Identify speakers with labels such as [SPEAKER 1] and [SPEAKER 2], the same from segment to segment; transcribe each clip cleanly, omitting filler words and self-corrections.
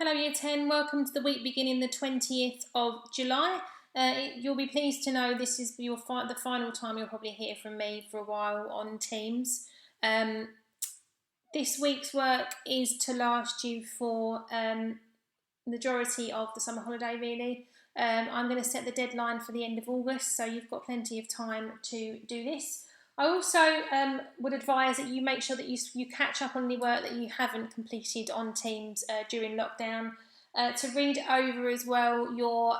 [SPEAKER 1] Hello Year 10, welcome to the week beginning the 20th of July. You'll be pleased to know this is the final time you'll probably hear from me for a while on Teams. This week's work is to last you for the majority of the summer holiday really. I'm going to set the deadline for the end of August, so you've got plenty of time to do this. I also would advise that you make sure that you catch up on the work that you haven't completed on Teams during lockdown. To read over as well your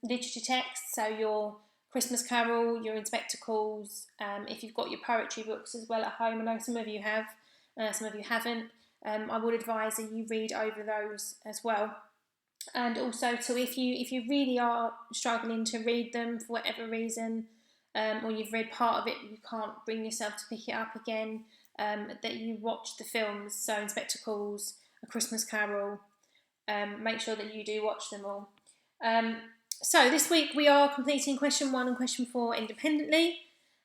[SPEAKER 1] literature text, so your Christmas Carol, your Inspector Calls, if you've got your poetry books as well at home. I know some of you have, some of you haven't. I would advise that you read over those as well. And also, so if you really are struggling to read them for whatever reason, or you've read part of it and you can't bring yourself to pick it up again, that you watch the films, so Inspector Calls, A Christmas Carol. Make sure that you do watch them all. So this week we are completing question 1 and question 4 independently.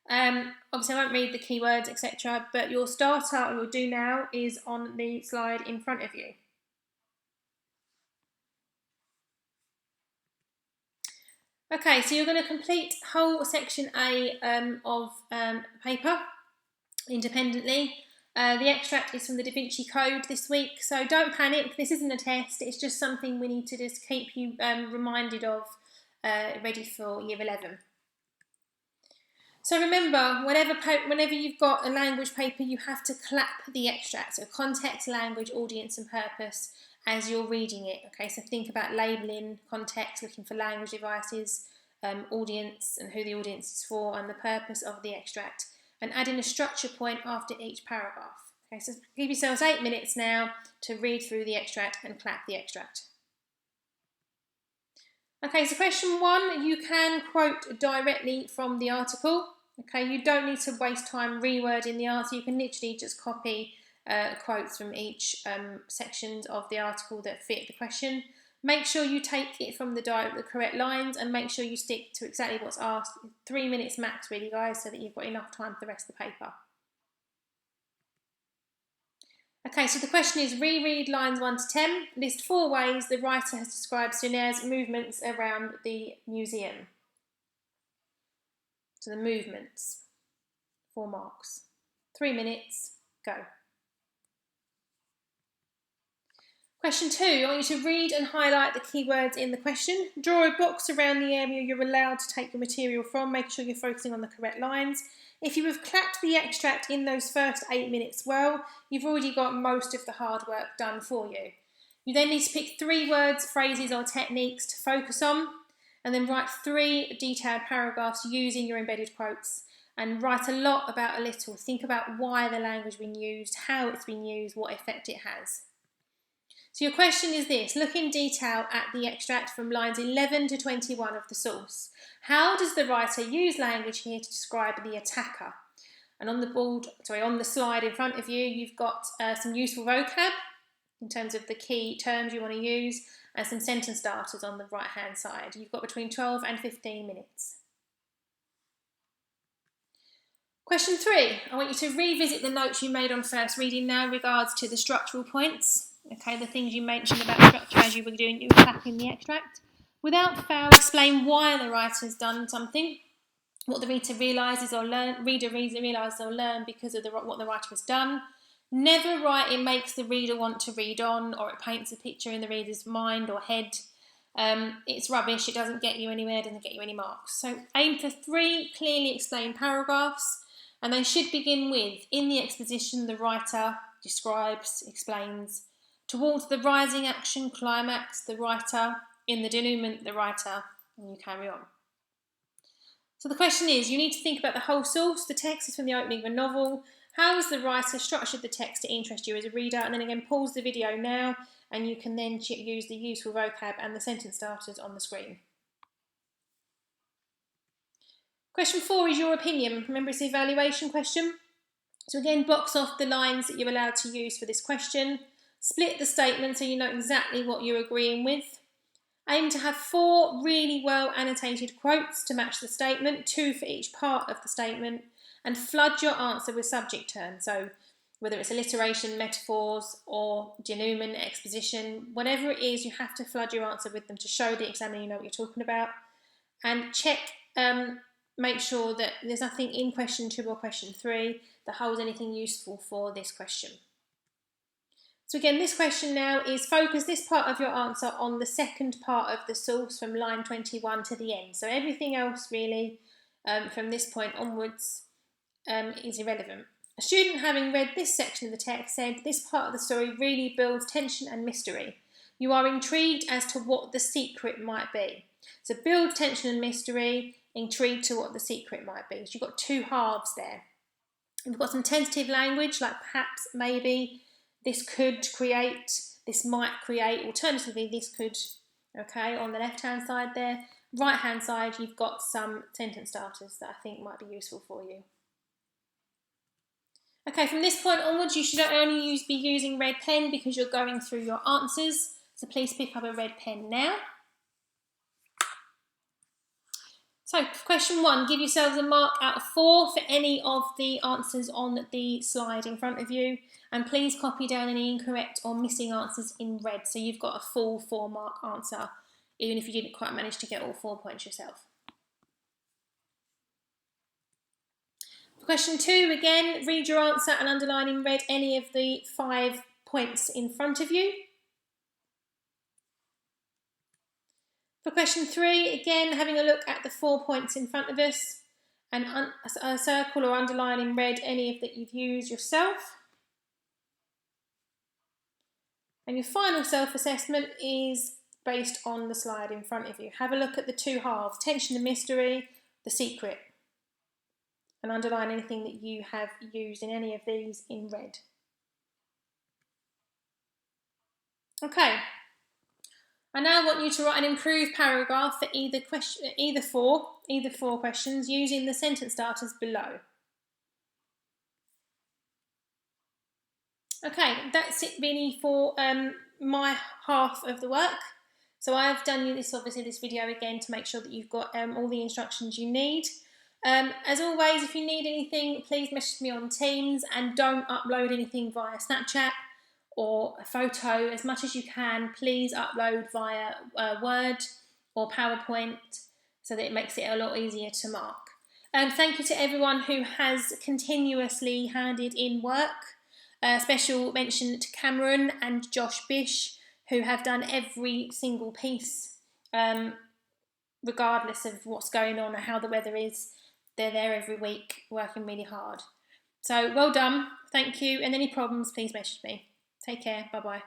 [SPEAKER 1] Obviously I won't read the keywords, etc., but your starter, or your do now, is on the slide in front of you. Okay, so you're going to complete whole section A of paper independently. The extract is from the Da Vinci Code this week, so don't panic. This isn't a test, it's just something we need to just keep you reminded of, ready for Year 11. So remember, whenever you've got a language paper, you have to clap the extract, so context, language, audience and purpose as you're reading it. Okay, so think about labelling, context, looking for language devices, audience and who the audience is for, and the purpose of the extract, and adding a structure point after each paragraph. Okay, so give yourselves 8 minutes now to read through the extract and clap the extract. Okay, so question 1, you can quote directly from the article. Okay, you don't need to waste time rewording the article, you can literally just copy quotes from each sections of the article that fit the question. Make sure you take it from the correct lines, and make sure you stick to exactly what's asked. 3 minutes max really, guys, so that you've got enough time for the rest of the paper. Okay, so the question is reread lines 1 to 10. List 4 ways the writer has described Sunaire's movements around the museum. So the movements, 4 marks. 3 minutes, go. Question 2, I want you to read and highlight the keywords in the question. Draw a box around the area you're allowed to take your material from, make sure you're focusing on the correct lines. If you have clapped the extract in those first 8 minutes well, you've already got most of the hard work done for you. You then need to pick 3 words, phrases or techniques to focus on, and then write 3 detailed paragraphs using your embedded quotes, and write a lot about a little. Think about why the language has been used, how it's been used, what effect it has. So your question is this: look in detail at the extract from lines 11 to 21 of the source. How does the writer use language here to describe the attacker? And on the slide in front of you, you've got some useful vocab in terms of the key terms you want to use, and some sentence starters on the right hand side. You've got between 12 and 15 minutes. Question 3, I want you to revisit the notes you made on first reading now in regards to the structural points. Okay, the things you mentioned about structure as you were clapping the extract. Without fail, explain why the writer has done something, what the reader realises or realises or learn because of what the writer has done. Never write it makes the reader want to read on, or it paints a picture in the reader's mind or head. It's rubbish, it doesn't get you anywhere, it doesn't get you any marks. So aim for 3 clearly explained paragraphs, and they should begin with, in the exposition the writer describes, explains. Towards the rising action climax, the writer. In the denouement, the writer. And you carry on. So the question is, you need to think about the whole source. The text is from the opening of a novel. How has the writer structured the text to interest you as a reader? And then again, pause the video now, and you can then use the useful vocab and the sentence starters on the screen. Question 4 is your opinion. Remember, it's the evaluation question. So again, box off the lines that you're allowed to use for this question. Split the statement so you know exactly what you're agreeing with. Aim to have 4 really well annotated quotes to match the statement, 2 for each part of the statement, and flood your answer with subject terms. So whether it's alliteration, metaphors, or denouement, exposition, whatever it is, you have to flood your answer with them to show the examiner you know what you're talking about. And check, make sure that there's nothing in question 2 or question 3 that holds anything useful for this question. So again, this question now is focus this part of your answer on the second part of the source from line 21 to the end. So everything else really from this point onwards is irrelevant. A student having read this section of the text said, this part of the story really builds tension and mystery. You are intrigued as to what the secret might be. So build tension and mystery, intrigued to what the secret might be. So you've got 2 halves there. We've got some tentative language like perhaps, maybe, this could create, this might create, alternatively this could, okay, on the left hand side there. Right hand side you've got some sentence starters that I think might be useful for you. Okay, from this point onwards you should only be using red pen because you're going through your answers, so please pick up a red pen now. So, question 1, give yourselves a mark out of 4 for any of the answers on the slide in front of you, and please copy down any incorrect or missing answers in red, so you've got a full 4-mark answer, even if you didn't quite manage to get all 4 points yourself. Question 2, again, read your answer and underline in red any of the 5 points in front of you. For question 3, again, having a look at the 4 points in front of us and circle or underline in red any of that you've used yourself. And your final self-assessment is based on the slide in front of you. Have a look at the 2 halves, tension and mystery, the secret, and underline anything that you have used in any of these in red. Okay. I now want you to write an improved paragraph for either four questions using the sentence starters below. Okay, that's it really for my half of the work. So I've done this video again to make sure that you've got all the instructions you need. As always, if you need anything, please message me on Teams, and don't upload anything via Snapchat or a photo. As much as you can, please upload via Word or PowerPoint so that it makes it a lot easier to mark. Thank you to everyone who has continuously handed in work. Special mention to Cameron and Josh Bish, who have done every single piece, regardless of what's going on or how the weather is. They're there every week, working really hard. So well done, thank you, and any problems, please message me. Take care, bye-bye.